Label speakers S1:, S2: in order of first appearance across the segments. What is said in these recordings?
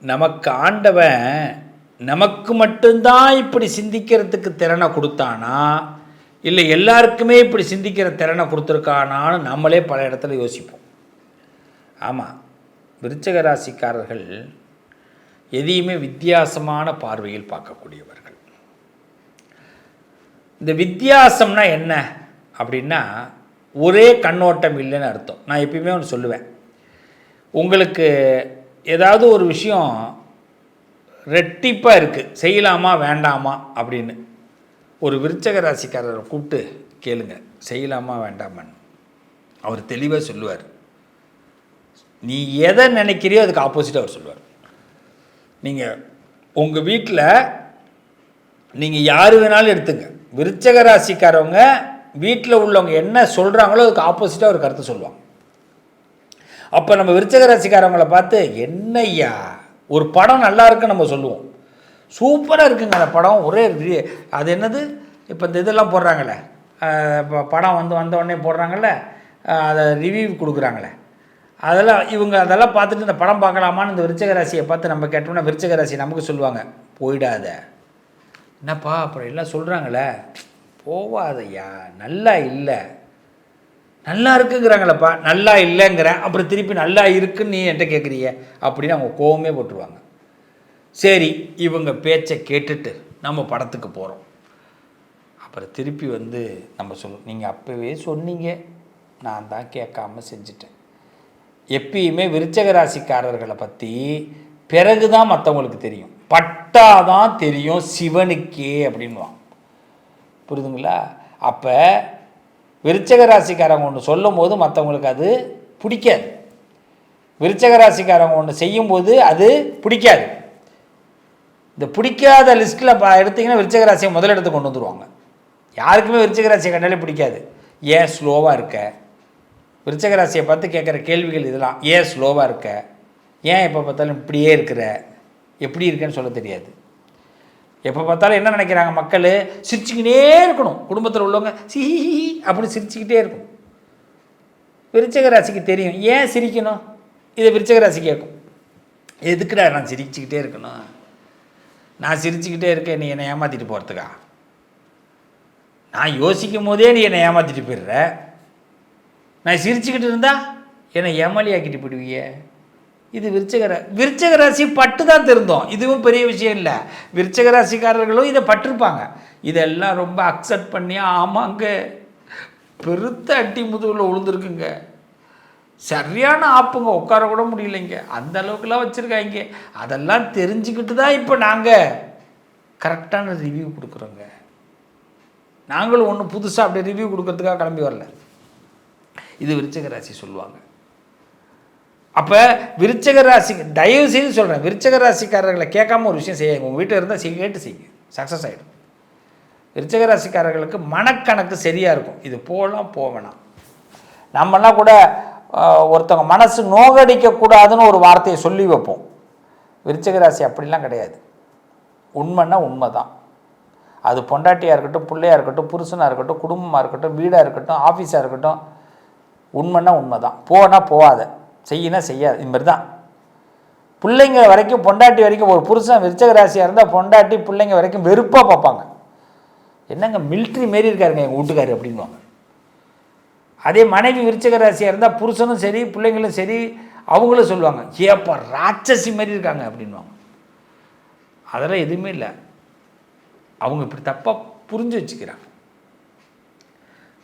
S1: நமக்கு ஆண்டவன் நமக்கு மட்டும்தான் இப்படி சிந்திக்கிறதுக்கு திறனை கொடுத்தானா, இல்லை எல்லாருக்குமே இப்படி சிந்திக்கிற திறனை கொடுத்துருக்கானான்னு நம்மளே பல இடத்துல யோசிப்போம். ஆமாம், விருச்சிக ராசிக்காரர்கள் எதையுமே வித்தியாசமான பார்வையில் பார்க்கக்கூடியவர்கள். இந்த வித்தியாசம்னா என்ன அப்படின்னா, ஒரே கண்ணோட்டம் இல்லைன்னு அர்த்தம். நான் எப்பயுமே ஒன்று சொல்லுவேன், உங்களுக்கு ஏதாவது ஒரு விஷயம் ரெட்டிப்பாக இருக்குது, செய்யலாமா வேண்டாமா அப்படின்னு ஒரு விருச்சிக ராசிக்காரரை கூப்பிட்டு கேளுங்க, செய்யலாமா வேண்டாமான்னு. அவர் தெளிவாக சொல்லுவார். நீ எதை நினைக்கிறியோ அதுக்கு ஆப்போசிட்டாக அவர் சொல்லுவார். நீங்கள் உங்கள் வீட்டில் நீங்கள் யார் வேணாலும் எடுத்துங்க, விருச்சிக ராசிக்காரவங்க வீட்டில் உள்ளவங்க என்ன சொல்கிறாங்களோ அதுக்கு ஆப்போசிட்டாக ஒரு கருத்து சொல்லுவாங்க. அப்போ நம்ம விருச்சிக ராசிக்காரவங்களை பார்த்து, என்னய்யா ஒரு படம் நல்லா இருக்குன்னு நம்ம சொல்லுவோம், சூப்பராக இருக்குங்க அந்த படம், ஒரே அது என்னது இப்போ இந்த இதெல்லாம் போடுறாங்களே, இப்போ படம் வந்தவுடனே போடுறாங்கள்ல, அதை ரிவ்யூ கொடுக்குறாங்களே, அதெல்லாம் பார்த்துட்டு இந்த படம் பார்க்கலாமான்னு இந்த விருச்சிக ராசியை பார்த்து நம்ம கேட்டோம்னா விருச்சிக ராசி நமக்கு சொல்லுவாங்க, போயிடாத, என்னப்பா அப்புறம் எல்லாம் சொல்கிறாங்களே, போவாதையா, நல்லா இல்லை, நல்லா இருக்குங்கிறாங்களப்பா, நல்லா இல்லைங்கிறேன், அப்புறம் திருப்பி நல்லா இருக்குன்னு நீ என்கிட்ட கேட்குறிய அப்படின்னு அவங்க கோவமே போட்டுருவாங்க. சரி, இவங்க பேச்சை கேட்டுட்டு நம்ம படத்துக்கு போகிறோம். அப்புறம் திருப்பி நம்ம சொல்லுவோம், நீங்கள் அப்போவே சொன்னீங்க, நான் தான் கேட்காம செஞ்சிட்டேன். எப்பயுமே விருச்சிக ராசிக்காரர்களை பற்றி பிறகு தான் மற்றவங்களுக்கு தெரியும், பட்டாதான் தெரியும் சிவனுக்கே அப்படின்வான். புரியுதுங்களா? அப்போ விருச்சிக ராசிக்காரங்க ஒன்று சொல்லும் போது மற்றவங்களுக்கு அது பிடிக்காது, விருச்சிக ராசிக்காரங்க ஒன்று செய்யும்போது அது பிடிக்காது. இந்த பிடிக்காத லிஸ்ட்டில் எடுத்திங்கன்னா விருச்சிக ராசியை முதலிடத்தை கொண்டு வந்துடுவாங்க. யாருக்குமே விருச்சிக ராசியை கண்டாலே பிடிக்காது. ஏன் ஸ்லோவாக இருக்க, விருச்சிக ராசியை பார்த்து கேட்குற கேள்விகள் இதெல்லாம், ஏன் ஸ்லோவாக இருக்க, ஏன் எப்போ பார்த்தாலும் இப்படியே இருக்கிற, எப்படி இருக்கேன்னு சொல்ல தெரியாது. எப்போ பார்த்தாலும் என்ன நினைக்கிறாங்க மக்கள், சிரிச்சுக்கிட்டே இருக்கணும், குடும்பத்தில் உள்ளவங்க சிஹி அப்படி சிரிச்சுக்கிட்டே இருக்கணும். விருச்சிக ராசிக்கு தெரியும் ஏன் சிரிக்கணும், இதை விருச்சிக ராசி கேட்கும், எதுக்குடா நான் சிரிச்சுக்கிட்டே இருக்கணும், நான் சிரிச்சுக்கிட்டே இருக்கேன் நீ என்னை ஏமாற்றிட்டு போகிறதுக்கா, நான் யோசிக்கும் போதே நீ என்னை ஏமாற்றிட்டு போயிடுற, நான் சிரிச்சுக்கிட்டு இருந்தால் என்னை ஏமாளியாக்கிட்டு போயிடுவிய. இது விருச்சிக ராசி பட்டு தான் திருந்தோம், இதுவும் பெரிய விஷயம் இல்லை. விருச்சிக ராசிக்காரர்களும் இதை பட்டிருப்பாங்க. இதெல்லாம் ரொம்ப அக்செப்ட் பண்ணி, ஆமாங்க பெருத்த அட்டி முதுகில் விழுந்துருக்குங்க, சரியான ஆப்புங்க, உட்கார கூட முடியலைங்க, அந்த அளவுக்குலாம் வச்சுருக்காங்க. அதெல்லாம் தெரிஞ்சுக்கிட்டு தான் இப்போ நாங்கள் கரெக்டான ரிவ்யூ கொடுக்குறோங்க. நாங்களும் ஒன்றும் புதுசாக அப்படி ரிவ்யூ கொடுக்கறதுக்காக கிளம்பி வரல. இது விருச்சிக ராசி சொல்லுவாங்க. அப்போ விருச்சிக ராசி, தயவு செய்து சொல்கிறேன், விருச்சிக ராசிக்காரர்களை கேட்காம ஒரு விஷயம் செய்யுங்க. உங்கள் வீட்டில் இருந்தால் கேட்டு செய்யுங்க, சக்ஸஸ் ஆகிடும். விருச்சிக ராசிக்காரர்களுக்கு மனக்கணக்கு சரியாக இருக்கும், இது போகலாம் போவேணாம். நம்மெல்லாம் கூட ஒருத்தவங்க மனசு நோகடிக்கக்கூடாதுன்னு ஒரு வார்த்தையை சொல்லி வைப்போம். விருச்சிக ராசி அப்படிலாம் கிடையாது. உண்மைன்னா உண்மை தான். அது பொண்டாட்டியாக இருக்கட்டும், பிள்ளையாக இருக்கட்டும், புருஷனாக இருக்கட்டும், குடும்பமாக இருக்கட்டும், வீடாக இருக்கட்டும், ஆஃபீஸாக இருக்கட்டும், உண்மைன்னா உண்மை தான். போனா போகாத, செய்யினா செய்யாது, இது மாதிரி தான். பிள்ளைங்க வரைக்கும், பொண்டாட்டி வரைக்கும், ஒரு புருஷன் விருச்சிக ராசியாக இருந்தால் பொண்டாட்டி பிள்ளைங்க வரைக்கும் வெறுப்பாக பார்ப்பாங்க. என்னங்க மிலிட்ரி மாரி இருக்காருங்க எங்கள் வீட்டுக்காரு அப்படின்வாங்க. அதே மனைவி விருச்சிக ராசியாக இருந்தால் புருஷனும் சரி பிள்ளைங்களும் சரி அவங்களும் சொல்லுவாங்க, ஏப்பா ராட்சசி மாதிரி இருக்காங்க அப்படின்வாங்க. அதெல்லாம் எதுவுமே இல்லை, அவங்க இப்படி தப்பாக புரிஞ்சு வச்சுக்கிறாங்க.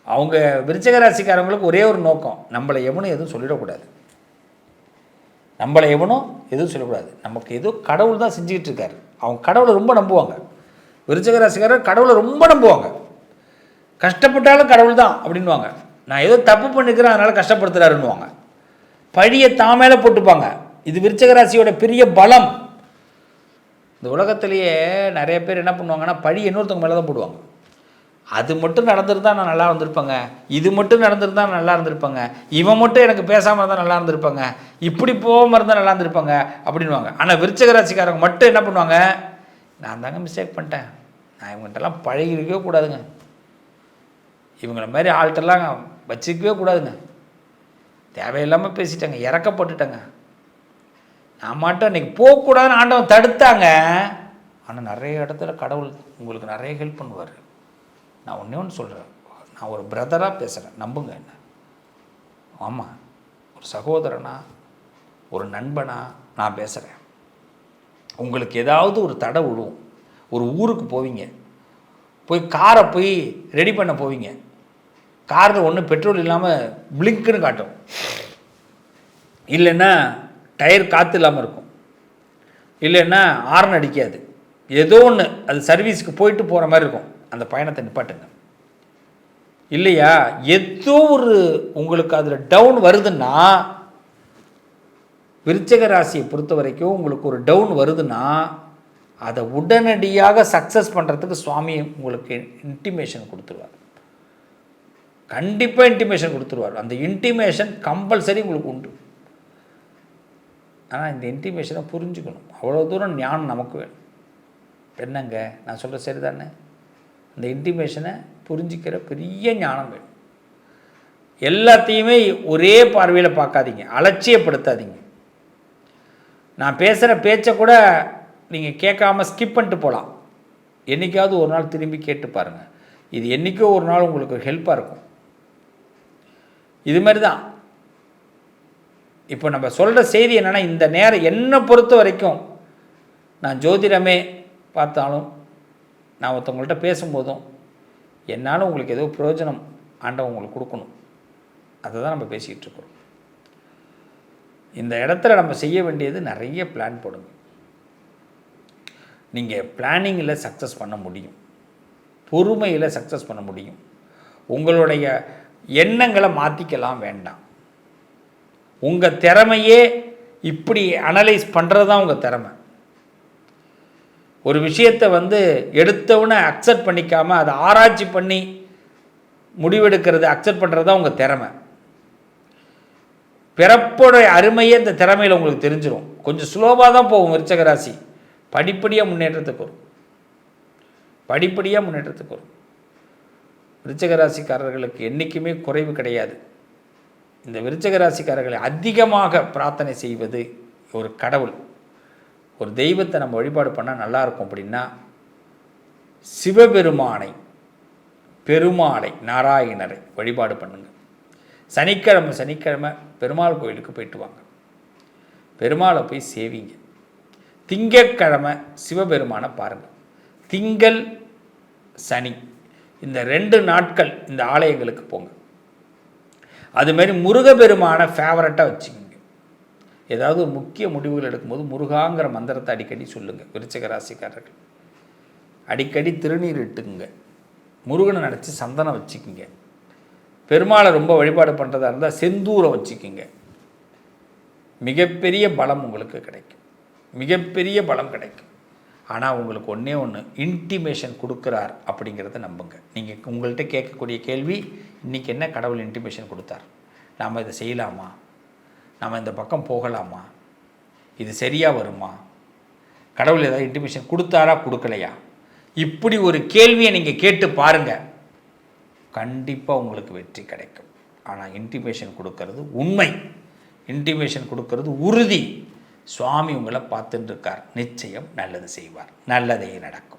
S1: அவங்க விருச்சிக ராசிக்காரங்களுக்கு ஒரே ஒரு நோக்கம், நம்மளை எவனும் எதுவும் சொல்லிடக்கூடாது, நம்மளை எவனும் எதுவும் சொல்லக்கூடாது, நமக்கு ஏதோ கடவுள் தான் செஞ்சுக்கிட்டு இருக்காரு. அவங்க கடவுளை ரொம்ப நம்புவாங்க. விருச்சிக ராசிக்காரர் கடவுளை ரொம்ப நம்புவாங்க. கஷ்டப்பட்டாலும் கடவுள் தான் அப்படின்வாங்க. நான் ஏதோ தப்பு பண்ணிக்கிறேன் அதனால் கஷ்டப்படுத்துகிறாருன்னுவாங்க. பழியை தான் மேலே போட்டுப்பாங்க. இது விருச்சிக ராசியோட பெரிய பலம். இந்த உலகத்திலேயே நிறைய பேர் என்ன பண்ணுவாங்கன்னா, பழி இன்னொருத்தவங்க மேலே தான் போடுவாங்க. அது மட்டும் நடந்திருந்தால் நான் நல்லா இருந்திருப்பேங்க, இது மட்டும் நடந்திருந்தால் நான் நல்லா இருந்திருப்பேங்க, இவன் மட்டும் எனக்கு பேசாமல் இருந்தால் நல்லா இருந்திருப்பாங்க, இப்படி போகாமல் இருந்தால் நல்லா இருந்திருப்பாங்க அப்படின்வாங்க. ஆனால் விருச்சிக ராசிக்காரங்க மட்டும் என்ன பண்ணுவாங்க, நான் தாங்க மிஸ்டேக் பண்ணிட்டேன், நான் இவங்கள்ட்டெல்லாம் பழகிருக்கவே கூடாதுங்க, இவங்கள மாதிரி ஆள்கிட்டலாம் வச்சுக்கவே கூடாதுங்க, தேவையில்லாமல் பேசிட்டேங்க, இறக்கப்பட்டுட்டேங்க, நான் மட்டும் இன்றைக்கி போகக்கூடாதுன்னு ஆண்டவன் தடுத்தாங்க. ஆனால் நிறைய இடத்துல கடவுள் உங்களுக்கு நிறைய ஹெல்ப் பண்ணுவார். நான் ஒன்றே ஒன்று சொல்கிறேன், நான் ஒரு பிரதராக பேசுகிறேன், நம்புங்க என்ன. ஆமாம், ஒரு சகோதரனா ஒரு நண்பனா நான் பேசுகிறேன். உங்களுக்கு ஏதாவது ஒரு தடை விழுவும். ஒரு ஊருக்கு போவீங்க, போய் காரை போய் ரெடி பண்ண போவீங்க. காரில் ஒன்று பெட்ரோல் இல்லாமல் பிளிங்க்குன்னு காட்டும், இல்லைன்னா டயர் காற்று இல்லாமல் இருக்கும், இல்லைன்னா ஹார்ன் அடிக்காது, ஏதோ ஒன்று அது சர்வீஸுக்கு போயிட்டு போகிற மாதிரி இருக்கும். அந்த பயணத்தை நிப்பாட்டுங்க. இல்லையா, ஏதோ ஒரு உங்களுக்கு அதில் டவுன் வருதுன்னா, விருச்சிக ராசியை பொறுத்த வரைக்கும் உங்களுக்கு ஒரு டவுன் வருதுன்னா அதை உடனடியாக சக்ஸஸ் பண்ணுறதுக்கு சுவாமி உங்களுக்கு இன்டிமேஷன் கொடுத்துருவார். கண்டிப்பாக இன்டிமேஷன் கொடுத்துருவார். அந்த இன்டிமேஷன் கம்பல்சரி உங்களுக்கு உண்டு. ஆனால் இந்த இன்டிமேஷனை புரிஞ்சுக்கணும். அவ்வளோ தூரம் ஞானம் நமக்கு வேணும். என்னங்க நான் சொல்கிற சரி தானே? அந்த இன்டிமேஷனை புரிஞ்சிக்கிற பெரிய ஞானம் வேணும். எல்லாத்தையுமே ஒரே பார்வையில் பார்க்காதீங்க, அலட்சியப்படுத்தாதீங்க. நான் பேசுகிற பேச்சை கூட நீங்கள் கேட்காம ஸ்கிப் பண்ணிட்டு போகலாம். என்றைக்காவது ஒரு நாள் திரும்பி கேட்டு பாருங்கள். இது என்றைக்கோ ஒரு நாள் உங்களுக்கு ஹெல்ப்பாக இருக்கும். இது மாதிரி தான் இப்போ நம்ம சொல்கிற செய்தி என்னென்னா, இந்த நேரம் என்னை பொறுத்த வரைக்கும் நான் ஜோதிடமே பார்த்தாலும், நான் ஒருத்தவங்கள்ட்ட பேசும்போதும், என்னால் உங்களுக்கு ஏதோ பிரயோஜனம் ஆண்டவன் உங்களுக்கு கொடுக்கணும், அதை தான் நம்ம பேசிக்கிட்டு இருக்கிறோம். இந்த இடத்துல நம்ம செய்ய வேண்டியது நிறைய பிளான் போடுங்க. நீங்கள் பிளானிங்கில் சக்ஸஸ் பண்ண முடியும், பொறுமையில் சக்ஸஸ் பண்ண முடியும். உங்களுடைய எண்ணங்களை மாற்றிக்கலாம் வேண்டாம். உங்கள் திறமையே இப்படி அனலைஸ் பண்ணுறது தான் உங்கள் திறமை. ஒரு விஷயத்தை எடுத்தவுடனே அக்செப்ட் பண்ணிக்காமல் அதை ஆராய்ச்சி பண்ணி முடிவெடுக்கிறது, அக்செப்ட் பண்ணுறது தான் உங்கள் திறமை. பிறப்போடைய அருமையே இந்த திறமையில் உங்களுக்கு தெரிஞ்சிடும். கொஞ்சம் ஸ்லோவாக தான் போகும் விருச்சிக ராசி, படிப்படியாக முன்னேற்றத்துக்கு வரும். படிப்படியாக முன்னேற்றத்துக்கு வரும். விருச்சிக ராசிக்காரர்களுக்கு என்றைக்குமே குறைவு கிடையாது. இந்த விருச்சிக ராசிக்காரர்களை அதிகமாக பிரார்த்தனை செய்வது, ஒரு கடவுள் ஒரு தெய்வத்தை நம்ம வழிபாடு பண்ணால் நல்லாயிருக்கும். அப்படின்னா சிவபெருமானை, பெருமாளை, நாராயணரை வழிபாடு பண்ணுங்க. சனிக்கிழமை பெருமாள் கோயிலுக்கு போயிட்டு வாங்க, பெருமாளை போய் சேவிங்க. திங்கட்கிழமை சிவபெருமானை பாருங்கள். திங்கள் சனி இந்த 2 நாட்கள் இந்த ஆலயங்களுக்கு போங்க. அதுமாரி முருகப்பெருமானை ஃபேவரட்டாக வச்சுக்கோங்க. ஏதாவது ஒரு முக்கிய முடிவுகள் எடுக்கும்போது முருகாங்கிற மந்திரத்தை அடிக்கடி சொல்லுங்கள். விருச்சிக ராசிக்காரர்கள் அடிக்கடி திருநீர் இட்டுக்குங்க. முருகனை நினச்சி சந்தனம் வச்சுக்கிங்க. பெருமாளை ரொம்ப வழிபாடு பண்ணுறதா இருந்தால் செந்தூரம் வச்சுக்கிங்க. மிகப்பெரிய பலம் உங்களுக்கு கிடைக்கும், மிகப்பெரிய பலம் கிடைக்கும். ஆனால் உங்களுக்கு ஒன்றே ஒன்று, இன்டிமேஷன் கொடுக்குறார் அப்படிங்கிறத நம்புங்க. நீங்கள் உங்கள்கிட்ட கேட்கக்கூடிய கேள்வி, இன்றைக்கி என்ன கடவுள் இன்டிமேஷன் கொடுத்தார், நாம் இதை செய்யலாமா, நாம் இந்த பக்கம் போகலாமா, இது சரியாக வருமா, கடவுள் ஏதாவது இன்டிமேஷன் கொடுத்தாரா கொடுக்கலையா, இப்படி ஒரு கேள்வியை நீங்கள் கேட்டு பாருங்கள். கண்டிப்பாக உங்களுக்கு வெற்றி கிடைக்கும். ஆனால் இன்டிமேஷன் கொடுக்கறது உண்மை, இன்டிமேஷன் கொடுக்கறது உறுதி. சுவாமி உங்களை பார்த்துட்டு இருக்கார், நிச்சயம் நல்லது செய்வார், நல்லதே நடக்கும்.